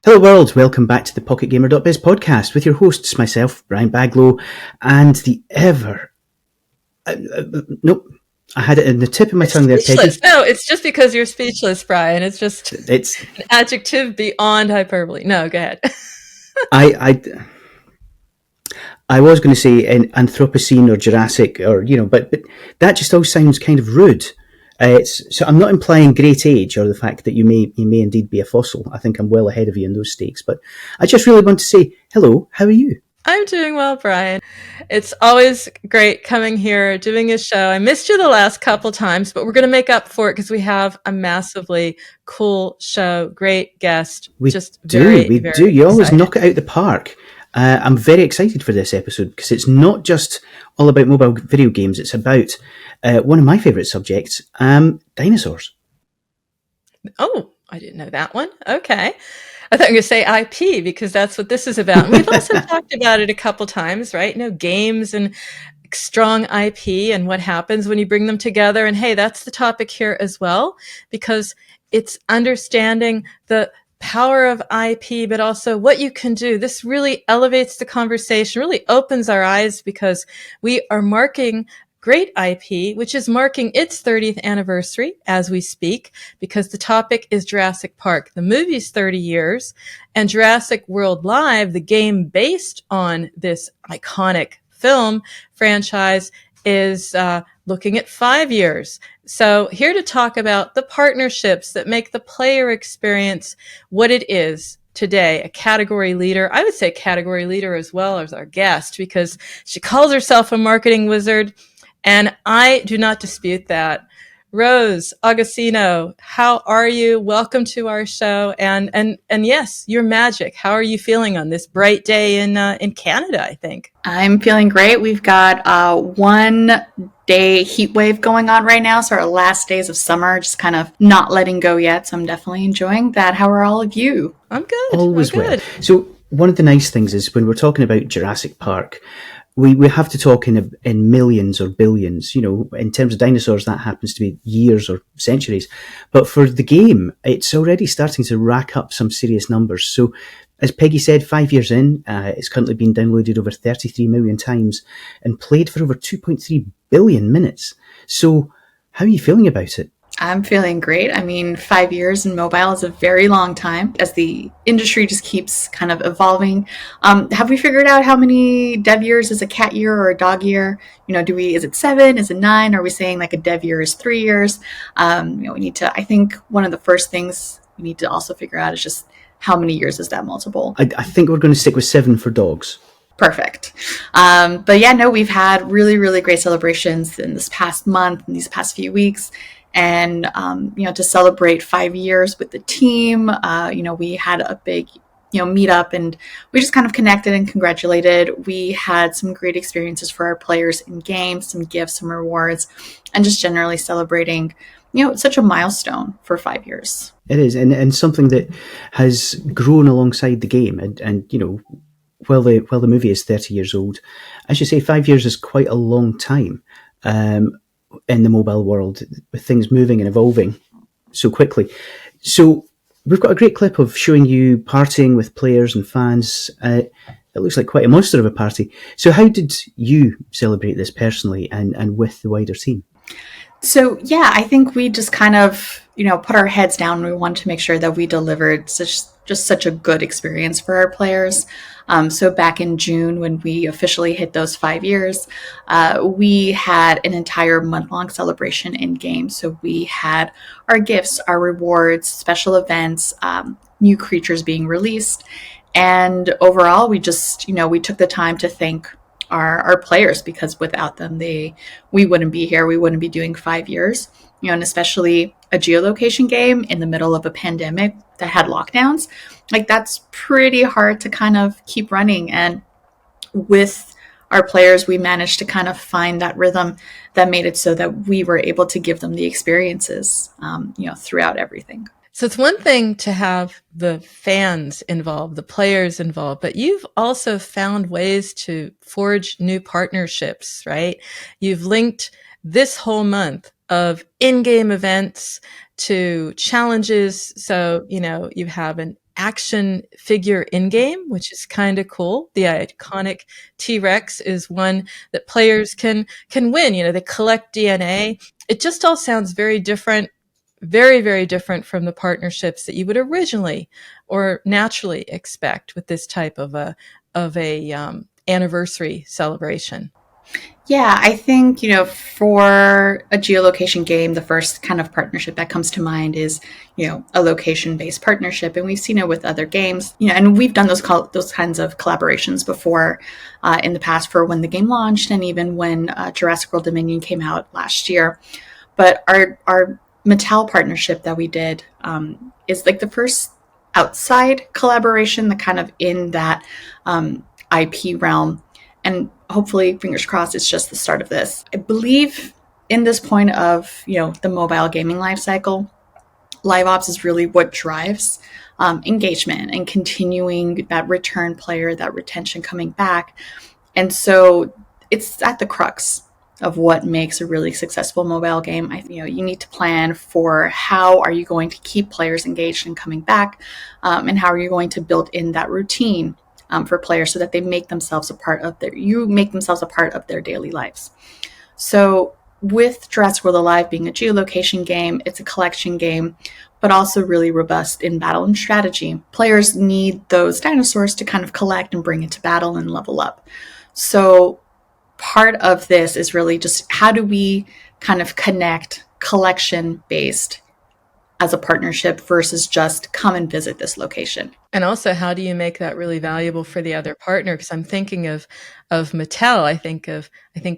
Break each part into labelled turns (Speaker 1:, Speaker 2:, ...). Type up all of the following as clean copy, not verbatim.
Speaker 1: Hello world, welcome back to the PocketGamer.biz podcast with your hosts, myself, Brian Baglow, and the nope, I had it in the tip of my tongue there, Peggy.
Speaker 2: No, it's just because you're speechless, Brian. It's an adjective beyond hyperbole. No, go ahead.
Speaker 1: I was going to say Anthropocene or Jurassic, or but that just all sounds kind of rude. So I'm not implying great age or the fact that you may indeed be a fossil. I think I'm well ahead of you in those stakes. But I just really want to say hello. How are you?
Speaker 2: I'm doing well, Brian. It's always great coming here, doing a show. I missed you the last couple times, but we're going to make up for it because we have a massively cool show. Great guest.
Speaker 1: We do. You always knock it out the park. I'm very excited for this episode because it's not just all about mobile video games. It's about one of my favourite subjects, dinosaurs.
Speaker 2: Oh, I didn't know that one. Okay. I thought you were going to say IP because that's what this is about. And we've also talked about it a couple times, right? Games and strong IP and what happens when you bring them together. And hey, that's the topic here as well, because it's understanding the power of IP, but also what you can do. This really elevates the conversation, really opens our eyes because we are marking great IP, which is marking its 30th anniversary as we speak, because the topic is Jurassic Park. The movie's 30 years, and Jurassic World Live, the game based on this iconic film franchise, is looking at 5 years. So here to talk about the partnerships that make the player experience what it is today, a category leader. I would say category leader as well as our guest, because she calls herself a marketing wizard, and I do not dispute that. Rose Agozzino, how are you? Welcome to our show. And yes, you're magic. How are you feeling on this bright day in Canada, I think?
Speaker 3: I'm feeling great. We've got 1 day heat wave going on right now. So our last days of summer, just kind of not letting go yet. So I'm definitely enjoying that. How are all of you?
Speaker 2: I'm good.
Speaker 1: Always well. So one of the nice things is when we're talking about Jurassic Park, we have to talk in millions or billions. In terms of dinosaurs, that happens to be years or centuries. But for the game, it's already starting to rack up some serious numbers. So, as Peggy said, 5 years in, it's currently been downloaded over 33 million times and played for over 2.3 billion minutes. So, how are you feeling about it?
Speaker 3: I'm feeling great. 5 years in mobile is a very long time as the industry just keeps kind of evolving. Have we figured out how many dev years is a cat year or a dog year? Is it 7? Is it 9? Are we saying like a dev year is 3 years? We need to, I think one of the first things we need to also figure out is just how many years is that multiple?
Speaker 1: I think we're going to stick with 7 for dogs.
Speaker 3: Perfect. But yeah, no, we've had really, really great celebrations in this past month and these past few weeks. And, to celebrate 5 years with the team, we had a big, meetup, and we just kind of connected and congratulated. We had some great experiences for our players in games, some gifts, some rewards, and just generally celebrating, such a milestone for 5 years.
Speaker 1: It is. And something that has grown alongside the game. And while the movie is 30 years old, as you say, 5 years is quite a long time. In the mobile world, with things moving and evolving so quickly. So we've got a great clip of showing you partying with players and fans. It looks like quite a monster of a party. So how did you celebrate this personally and with the wider team?
Speaker 3: So yeah, I think we just kind of, put our heads down, and we wanted to make sure that we delivered such a good experience for our players. So back in June, when we officially hit those 5 years, we had an entire month-long celebration in game. So we had our gifts, our rewards, special events, new creatures being released. And overall, we just, we took the time to thank our players, because without them, we wouldn't be here. We wouldn't be doing 5 years, and especially a geolocation game in the middle of a pandemic that had lockdowns. Like, that's pretty hard to kind of keep running. And with our players, we managed to kind of find that rhythm that made it so that we were able to give them the experiences, throughout everything.
Speaker 2: So it's one thing to have the fans involved, the players involved, but you've also found ways to forge new partnerships, right? You've linked this whole month of in-game events to challenges. So, you have an action figure in-game, which is kind of cool. The iconic T-Rex is one that players can win. They collect DNA. It just all sounds very different, very, very different from the partnerships that you would originally or naturally expect with this type of a anniversary celebration.
Speaker 3: Yeah, I think, for a geolocation game, the first kind of partnership that comes to mind is, a location-based partnership. And we've seen it with other games, and we've done those kinds of collaborations before in the past for when the game launched and even when Jurassic World Dominion came out last year. But our Mattel partnership that we did is like the first outside collaboration that kind of in that IP realm. And hopefully, fingers crossed, it's just the start of this. I believe in this point of, the mobile gaming life cycle, LiveOps is really what drives engagement and continuing that return player, that retention coming back. And so it's at the crux of what makes a really successful mobile game. You need to plan for how are you going to keep players engaged and coming back, and how are you going to build in that routine for players so that they make themselves a part of their daily lives. So with Jurassic World Alive being a geolocation game, it's a collection game, but also really robust in battle and strategy. Players need those dinosaurs to kind of collect and bring into battle and level up. So part of this is really just how do we kind of connect collection-based as a partnership versus just come and visit this location.
Speaker 2: And also, how do you make that really valuable for the other partner? Because I'm thinking of Mattel. I think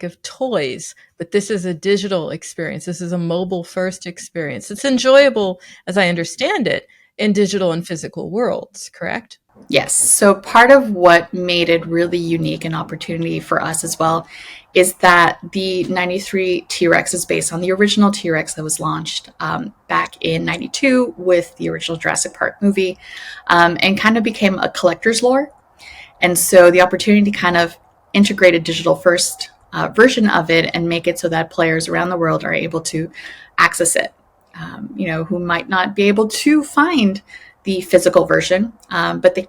Speaker 2: of toys, but this is a digital experience. This is a mobile first experience. It's enjoyable, as I understand it, in digital and physical worlds, correct?
Speaker 3: Yes. So part of what made it really unique and opportunity for us as well is that the 93 T-Rex is based on the original T-Rex that was launched back in 92 with the original Jurassic Park movie, and kind of became a collector's lore. And so the opportunity to kind of integrate a digital first version of it and make it so that players around the world are able to access it, who might not be able to find the physical version, but they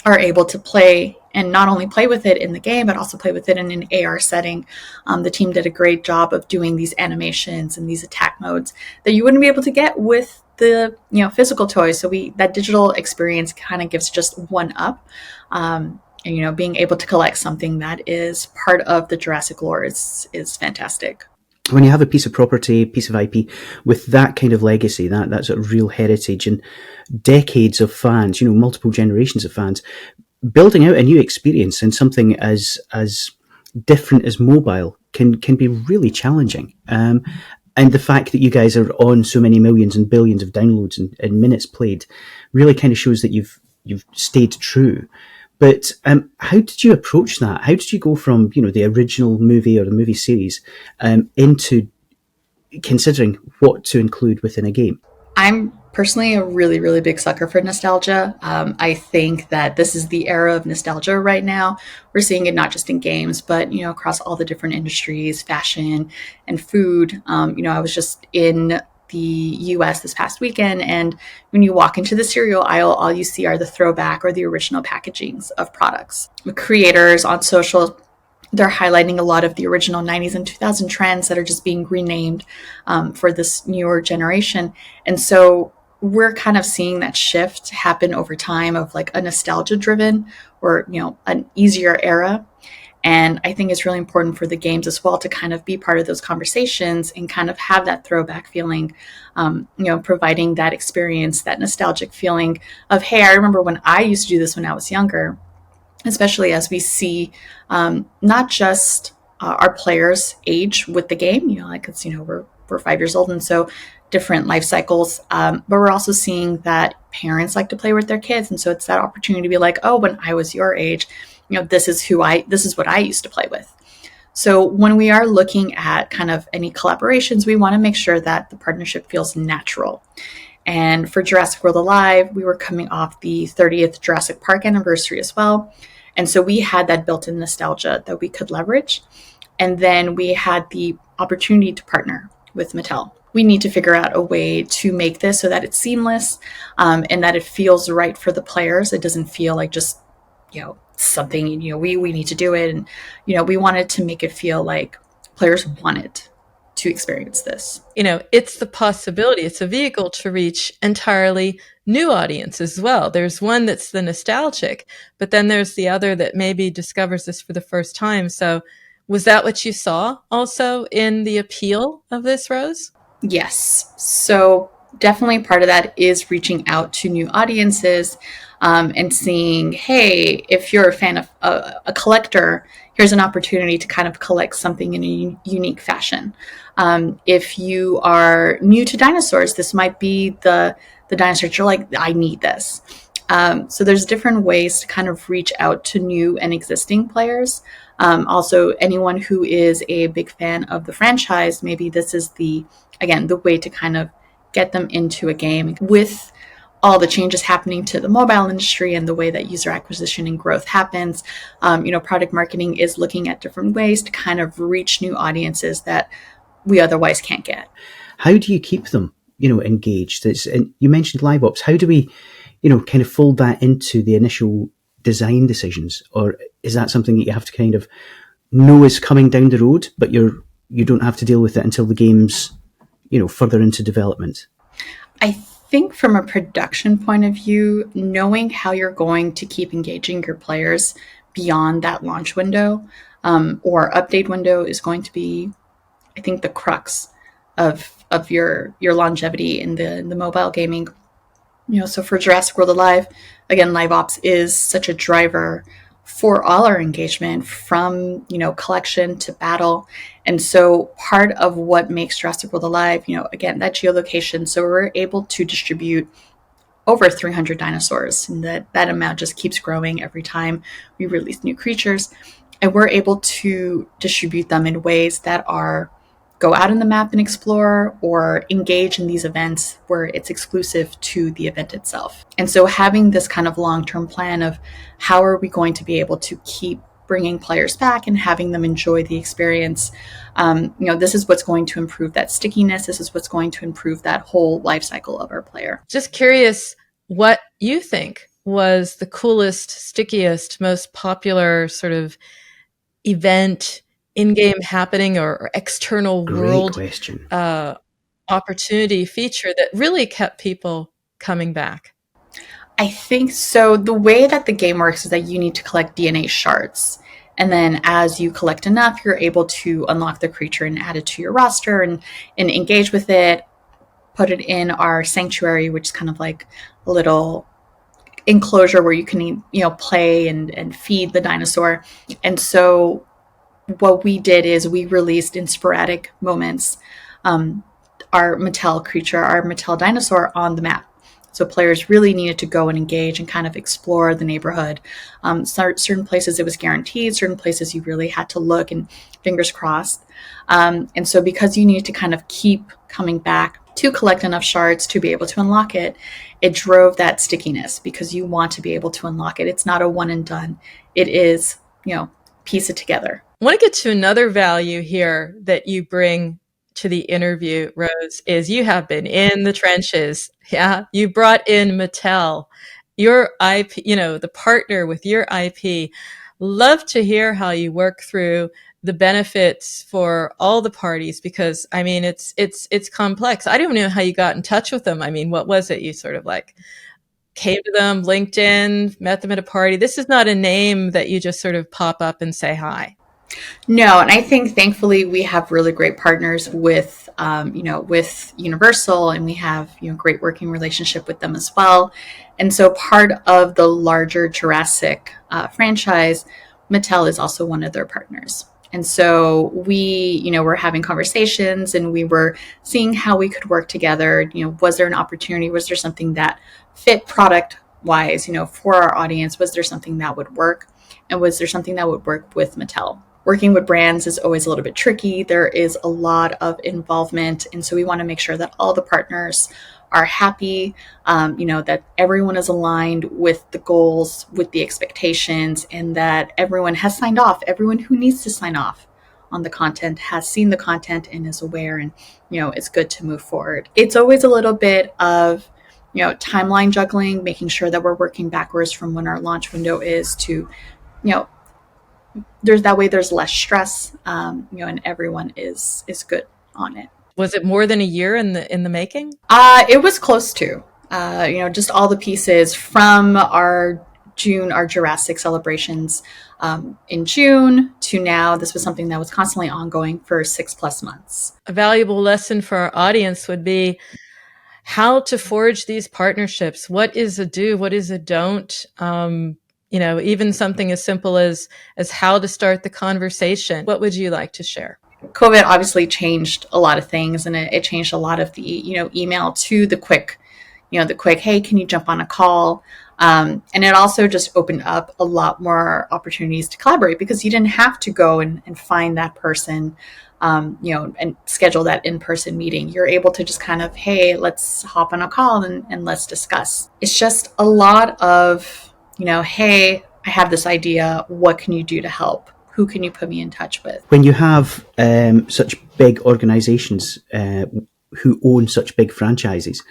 Speaker 3: are able to play and not only play with it in the game, but also play with it in an AR setting. The team did a great job of doing these animations and these attack modes that you wouldn't be able to get with the physical toys. So that digital experience kind of gives just one up. And being able to collect something that is part of the Jurassic lore is fantastic.
Speaker 1: When you have a piece of property, piece of IP with that kind of legacy, that sort of real heritage and decades of fans, multiple generations of fans, building out a new experience and something as different as mobile can be really challenging. And the fact that you guys are on so many millions and billions of downloads and minutes played really kind of shows that you've stayed true. But how did you approach that? How did you go from the original movie or the movie series into considering what to include within a game?
Speaker 3: I'm personally a really, really big sucker for nostalgia. I think that this is the era of nostalgia right now. We're seeing it not just in games, but across all the different industries, fashion and food. I was just in the US this past weekend, and when you walk into the cereal aisle, all you see are the throwback or the original packagings of products. The creators on social, they're highlighting a lot of the original 90s and 2000 trends that are just being renamed for this newer generation. And so we're kind of seeing that shift happen over time of like a nostalgia driven or, an easier era. And I think it's really important for the games as well to kind of be part of those conversations and kind of have that throwback feeling, providing that experience, that nostalgic feeling of, hey, I remember when I used to do this when I was younger, especially as we see not just our players age with the game, it's, we're 5 years old. And so different life cycles, but we're also seeing that parents like to play with their kids. And so it's that opportunity to be like, oh, when I was your age, this is what I used to play with. So when we are looking at kind of any collaborations, we want to make sure that the partnership feels natural. And for Jurassic World Alive, we were coming off the 30th Jurassic Park anniversary as well. And so we had that built-in nostalgia that we could leverage. And then we had the opportunity to partner with Mattel. We need to figure out a way to make this so that it's seamless, and that it feels right for the players. It doesn't feel like just, something, we need to do it. And, we wanted to make it feel like players wanted to experience this.
Speaker 2: It's the possibility. It's a vehicle to reach entirely new audiences as well. There's one that's the nostalgic, but then there's the other that maybe discovers this for the first time. So was that what you saw also in the appeal of this, Rose?
Speaker 3: Yes. So definitely part of that is reaching out to new audiences, and seeing, hey, if you're a fan of a collector, here's an opportunity to kind of collect something in a unique fashion. If you are new to dinosaurs, this might be the dinosaur you're like, I need this. So there's different ways to kind of reach out to new and existing players. Also, anyone who is a big fan of the franchise, maybe this is the way to kind of get them into a game. With all the changes happening to the mobile industry and the way that user acquisition and growth happens, product marketing is looking at different ways to kind of reach new audiences that we otherwise can't get.
Speaker 1: How do you keep them, engaged? And you mentioned LiveOps. How do we, kind of fold that into the initial design decisions? Or is that something that you have to kind of know is coming down the road, but you don't have to deal with it until the game's, further into development?
Speaker 3: I think from a production point of view, knowing how you're going to keep engaging your players beyond that launch window, or update window is going to be, I think, the crux of your longevity in the mobile gaming. So for Jurassic World Alive, again, LiveOps is such a driver for all our engagement, from, collection to battle. And so part of what makes Jurassic World Alive, again, that geolocation. So we're able to distribute over 300 dinosaurs, and that amount just keeps growing every time we release new creatures. And we're able to distribute them in ways that are go out on the map and explore, or engage in these events where it's exclusive to the event itself. And so having this kind of long-term plan of how are we going to be able to keep bringing players back and having them enjoy the experience, this is what's going to improve that stickiness. This is what's going to improve that whole life cycle of our player.
Speaker 2: Just curious what you think was the coolest, stickiest, most popular sort of event, in-game happening or external world opportunity feature that really kept people coming back?
Speaker 3: I think so. The way that the game works is that you need to collect DNA shards. And then as you collect enough, you're able to unlock the creature and add it to your roster and engage with it, put it in our sanctuary, which is kind of like a little enclosure where you can, play and feed the dinosaur. And so what we did is we released in sporadic moments our Mattel creature, our Mattel dinosaur on the map. So players really needed to go and engage and kind of explore the neighborhood. Certain places it was guaranteed, certain places you really had to look and fingers crossed. And so because you needed to kind of keep coming back to collect enough shards to be able to unlock it, it drove that stickiness because you want to be able to unlock it. It's not a one and done. It is, piece it together.
Speaker 2: I want to get to another value here that you bring to the interview, Rose, is you have been in the trenches. Yeah. You brought in Mattel, your IP, the partner with your IP. Love to hear how you work through the benefits for all the parties, because it's complex. I don't know how you got in touch with them. What was it? You sort of like came to them, LinkedIn, met them at a party. This is not a name that you just sort of pop up and say hi.
Speaker 3: No, and I think thankfully we have really great partners with, with Universal, and we have, great working relationship with them as well. And so part of the larger Jurassic franchise, Mattel is also one of their partners. And so we, were having conversations and we were seeing how we could work together. Was there an opportunity? Was there something that fit product wise, for our audience? Was there something that would work? And was there something that would work with Mattel? Working with brands is always a little bit tricky. There is a lot of involvement. And so we want to make sure that all the partners are happy, that everyone is aligned with the goals, with the expectations, and that everyone has signed off, everyone who needs to sign off on the content has seen the content and is aware, and it's good to move forward. It's always a little bit of timeline juggling, making sure that we're working backwards from when our launch window is to there's less stress, and everyone is good on it.
Speaker 2: Was it more than a year in the making?
Speaker 3: It was close to, just all the pieces from our Jurassic celebrations in June to now. This was something that was constantly ongoing for 6+ months.
Speaker 2: A valuable lesson for our audience would be how to forge these partnerships. What is a do? What is a don't? Even something as simple as how to start the conversation. What would you like to share?
Speaker 3: COVID obviously changed a lot of things, and it changed a lot of the email to the quick, hey, can you jump on a call? And it also just opened up a lot more opportunities to collaborate, because you didn't have to go and find that person, and schedule that in-person meeting. You're able to just kind of, hey, let's hop on a call and let's discuss. It's just a lot of, hey, I have this idea. What can you do to help? Who can you put me in touch with?
Speaker 1: When you have such big organizations who own such big franchises,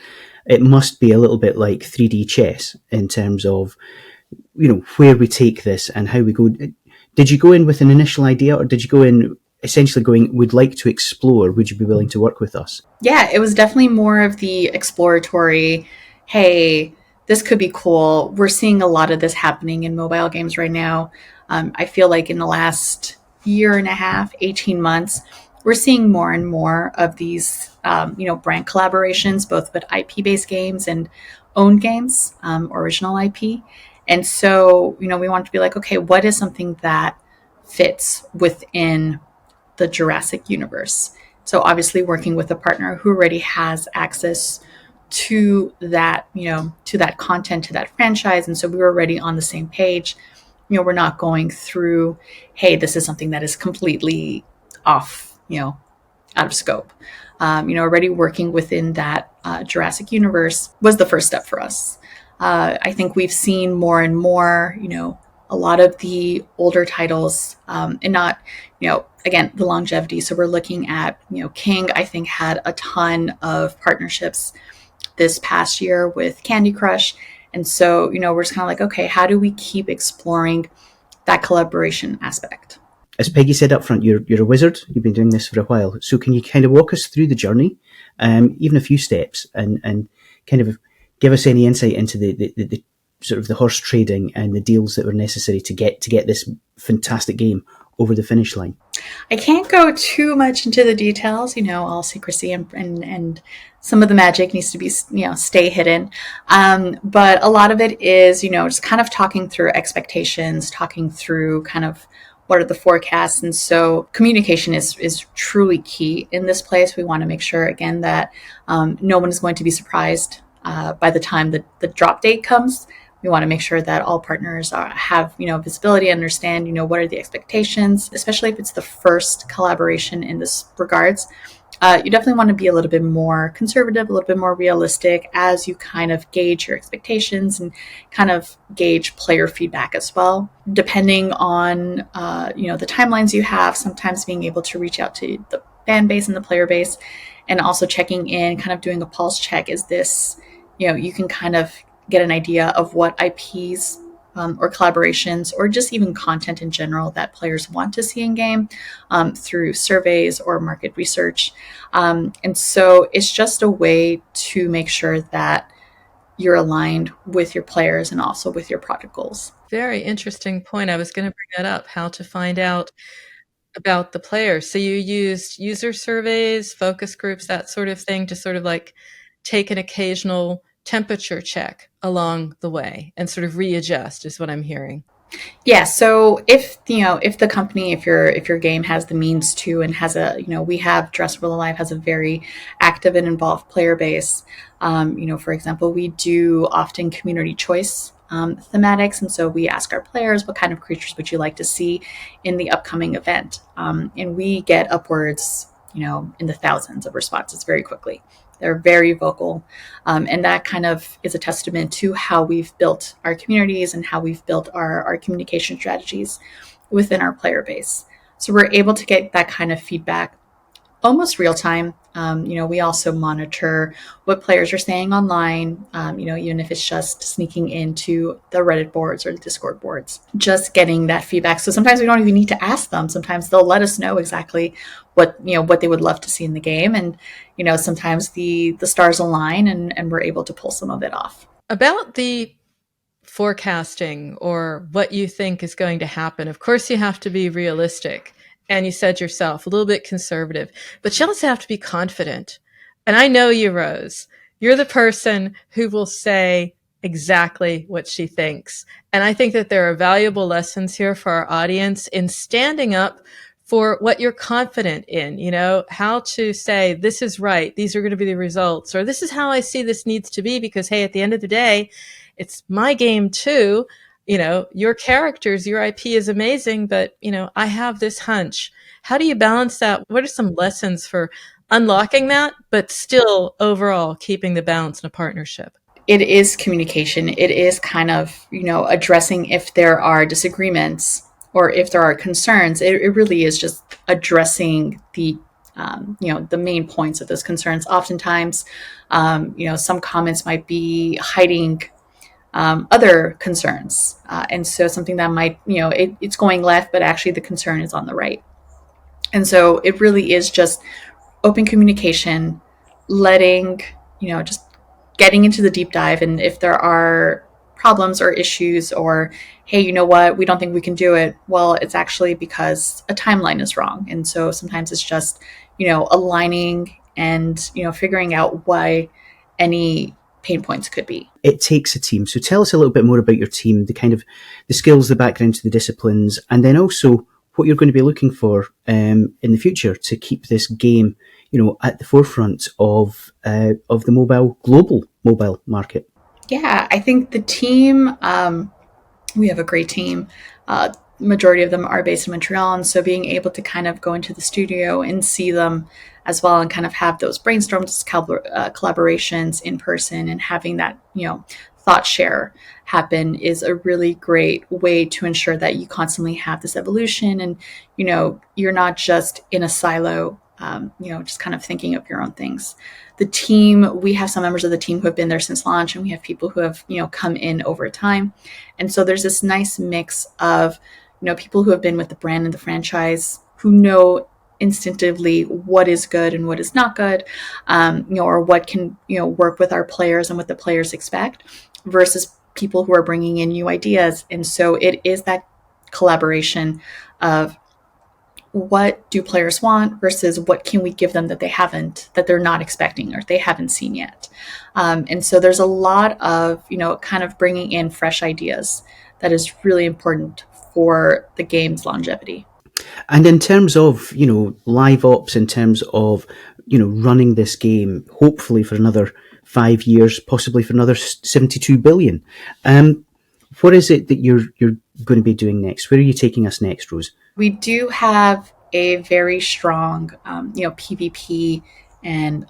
Speaker 1: it must be a little bit like 3D chess in terms of, where we take this and how we go. Did you go in with an initial idea, or did you go in essentially going, would like to explore, would you be willing to work with us?
Speaker 3: Yeah, it was definitely more of the exploratory, hey, this could be cool. We're seeing a lot of this happening in mobile games right now. I feel like in the last year and a half, 18 months, we're seeing more and more of these, brand collaborations, both with IP-based games and owned games, original IP. And so, we want to be like, okay, what is something that fits within the Jurassic universe? So obviously working with a partner who already has access to that, to that content, to that franchise. And so we were already on the same page. We're not going through, hey, this is something that is completely off, out of scope. Already working within that Jurassic universe was the first step for us. I think we've seen more and more, a lot of the older titles, and not, again, the longevity. So we're looking at, King, I think, had a ton of partnerships this past year with Candy Crush. And so, we're just kind of like, okay, how do we keep exploring that collaboration aspect?
Speaker 1: As Peggy said up front, you're a wizard. You've been doing this for a while. So can you kind of walk us through the journey, even a few steps, and kind of give us any insight into the sort of the horse trading and the deals that were necessary to get this fantastic game over the finish line?
Speaker 3: I can't go too much into the details, all secrecy and some of the magic needs to be, stay hidden. But a lot of it is, just kind of talking through expectations, talking through kind of what are the forecasts. And so communication is truly key in this place. We want to make sure, again, that no one is going to be surprised by the time the drop date comes. We want to make sure that all partners have, visibility, understand, what are the expectations, especially if it's the first collaboration in this regards. You definitely want to be a little bit more conservative, a little bit more realistic as you kind of gauge your expectations and kind of gauge player feedback as well. Depending on, the timelines you have, sometimes being able to reach out to the fan base and the player base, and also checking in, kind of doing a pulse check. Is this, you can kind of get an idea of what IPs or collaborations or just even content in general that players want to see in game through surveys or market research. And so it's just a way to make sure that you're aligned with your players and also with your product goals.
Speaker 2: Very interesting point. I was going to bring that up, how to find out about the players. So you used user surveys, focus groups, that sort of thing to sort of like take an occasional temperature check along the way and sort of readjust is what I'm hearing.
Speaker 3: Yeah. So if the company, if your game has the means to, and has a, we have Jurassic World Alive has a very active and involved player base. For example, we do often community choice thematics. And so we ask our players, what kind of creatures would you like to see in the upcoming event? And we get upwards, in the thousands of responses very quickly. They're very vocal. And that kind of is a testament to how we've built our communities and how we've built our communication strategies within our player base. So we're able to get that kind of feedback almost real time. We also monitor what players are saying online, even if it's just sneaking into the Reddit boards or the Discord boards, just getting that feedback. So sometimes we don't even need to ask them. Sometimes they'll let us know exactly what they would love to see in the game. And, sometimes the stars align and we're able to pull some of it off.
Speaker 2: About the forecasting or what you think is going to happen, of course, you have to be realistic. And you said yourself, a little bit conservative, but you also have to be confident. And I know you, Rose. You're the person who will say exactly what she thinks. And I think that there are valuable lessons here for our audience in standing up for what you're confident in, how to say, this is right, these are going to be the results, or this is how I see this needs to be, because, hey, at the end of the day, it's my game too. Your characters, your IP is amazing, but, I have this hunch. How do you balance that? What are some lessons for unlocking that, but still overall keeping the balance in a partnership?
Speaker 3: It is communication. It is kind of, addressing if there are disagreements or if there are concerns. It really is just addressing the main points of those concerns. Oftentimes, some comments might be hiding other concerns. And so something that might, it's going left, but actually the concern is on the right. And so it really is just open communication, letting, just getting into the deep dive. And if there are problems or issues or, hey, you know what, we don't think we can do it. Well, it's actually because a timeline is wrong. And so sometimes it's just, aligning and, figuring out why any pain points could be.
Speaker 1: It takes a team. So tell us a little bit more about your team, the skills, the backgrounds, the disciplines, and then also what you're going to be looking for in the future to keep this game, at the forefront of the global mobile market.
Speaker 3: Yeah, I think the team, we have a great team. Majority of them are based in Montreal, and so being able to kind of go into the studio and see them as well and kind of have those brainstorms, collaborations in person and having that, thought share happen is a really great way to ensure that you constantly have this evolution and, you're not just in a silo, just kind of thinking of your own things. The team, we have some members of the team who have been there since launch, and we have people who have, come in over time. And so there's this nice mix of, people who have been with the brand and the franchise who know instinctively what is good and what is not good, or what can, work with our players and what the players expect versus people who are bringing in new ideas. And so it is that collaboration of what do players want versus what can we give them that they're not expecting or they haven't seen yet. And so there's a lot of, kind of bringing in fresh ideas that is really important for the game's longevity.
Speaker 1: And in terms of, live ops, in terms of, running this game, hopefully for another 5 years, possibly for another 72 billion. What is it that you're going to be doing next? Where are you taking us next, Rose?
Speaker 3: We do have a very strong, PvP and,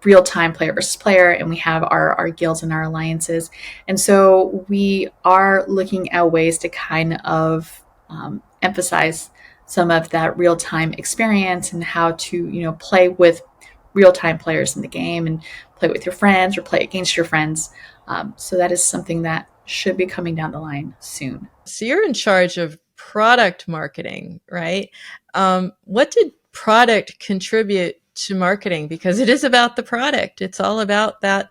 Speaker 3: real-time player versus player, and we have our guilds and our alliances. And so we are looking at ways to kind of emphasize some of that real-time experience and how to, play with real-time players in the game and play with your friends or play against your friends. So that is something that should be coming down the line soon.
Speaker 2: So you're in charge of product marketing, right? What did product contribute to marketing? Because it is about the product. It's all about that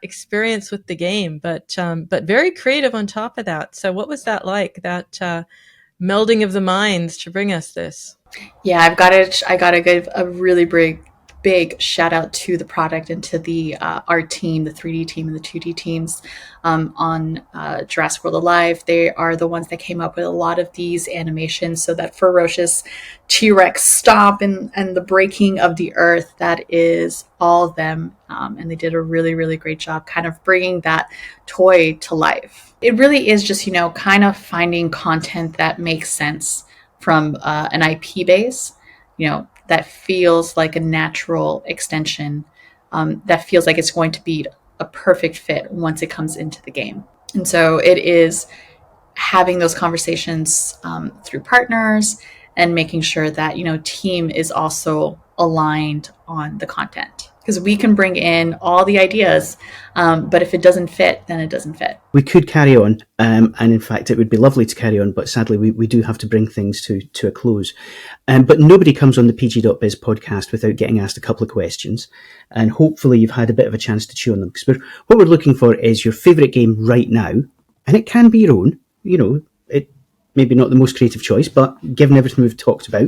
Speaker 2: experience with the game, but very creative on top of that. So what was that like, that melding of the minds to bring us this?
Speaker 3: Yeah, I gotta give a really big shout out to the product and to the art team, the 3D team and the 2D teams on Jurassic World Alive. They are the ones that came up with a lot of these animations. So that ferocious T-Rex stomp and the breaking of the earth, that is all of them. And they did a really, really great job kind of bringing that toy to life. It really is just, kind of finding content that makes sense from an IP base, that feels like a natural extension, that feels like it's going to be a perfect fit once it comes into the game. And so it is having those conversations through partners and making sure that, team is also aligned on the content. Because we can bring in all the ideas, but if it doesn't fit, then it doesn't fit.
Speaker 1: We could carry on, and in fact, it would be lovely to carry on, but sadly, we do have to bring things to a close. But nobody comes on the PG.biz podcast without getting asked a couple of questions, and hopefully you've had a bit of a chance to chew on them. Because what we're looking for is your favourite game right now, and it can be your own. It maybe not the most creative choice, but given everything we've talked about,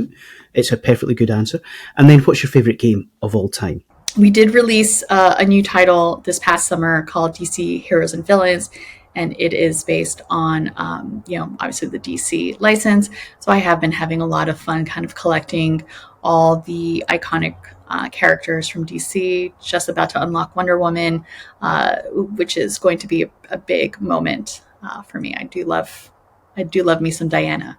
Speaker 1: it's a perfectly good answer. And then what's your favourite game of all time?
Speaker 3: We did release a new title this past summer called DC Heroes and Villains, and it is based on, obviously the DC license. So I have been having a lot of fun kind of collecting all the iconic characters from DC. Just about to unlock Wonder Woman, which is going to be a big moment for me. I do love me some Diana.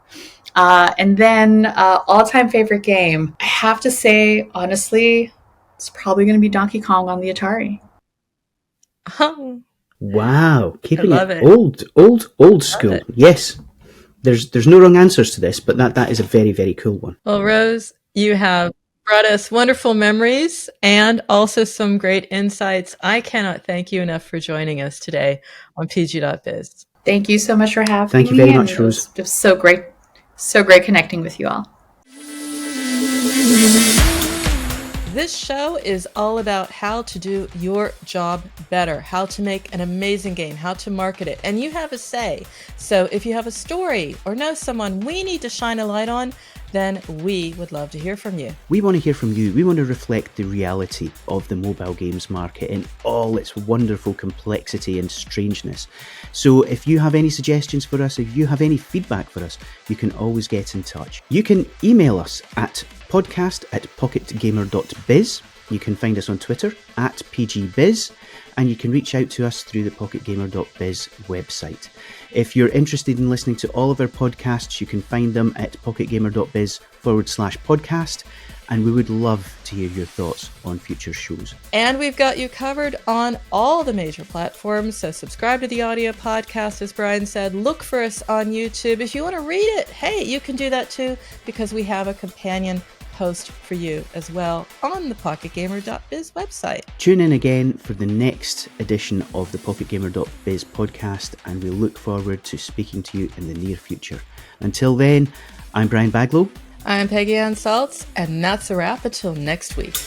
Speaker 3: And then all-time favorite game, I have to say, honestly, it's probably going to be Donkey Kong on the Atari.
Speaker 2: Oh,
Speaker 1: wow, keeping
Speaker 2: it.
Speaker 1: Old school. Yes, there's no wrong answers to this, but that is a very, very cool one.
Speaker 2: Well, Rose, you have brought us wonderful memories and also some great insights. I cannot thank you enough for joining us today on PG.biz.
Speaker 3: Thank you so much for having me.
Speaker 1: Thank you very much, Rose.
Speaker 3: It was so great connecting with you all.
Speaker 2: This show is all about how to do your job better, how to make an amazing game, how to market it, and you have a say. So if you have a story or know someone we need to shine a light on, then we would love to hear from you.
Speaker 1: We want to hear from you. We want to reflect the reality of the mobile games market in all its wonderful complexity and strangeness. So if you have any suggestions for us, if you have any feedback for us, you can always get in touch. You can email us at podcast@pocketgamer.biz. You can find us on Twitter @PGBiz, and you can reach out to us through the pocketgamer.biz website. If you're interested in listening to all of our podcasts, you can find them at pocketgamer.biz/podcast, and we would love to hear your thoughts on future shows.
Speaker 2: And we've got you covered on all the major platforms, so subscribe to the audio podcast, as Brian said. Look for us on YouTube. If you want to read it, hey, you can do that too, because we have a companion post for you as well on the pocketgamer.biz website.
Speaker 1: Tune in again for the next edition of the pocketgamer.biz podcast, and we look forward to speaking to you in the near future. Until then, I'm Brian Baglow.
Speaker 2: I'm Peggy Ann Saltz, and that's a wrap until next week.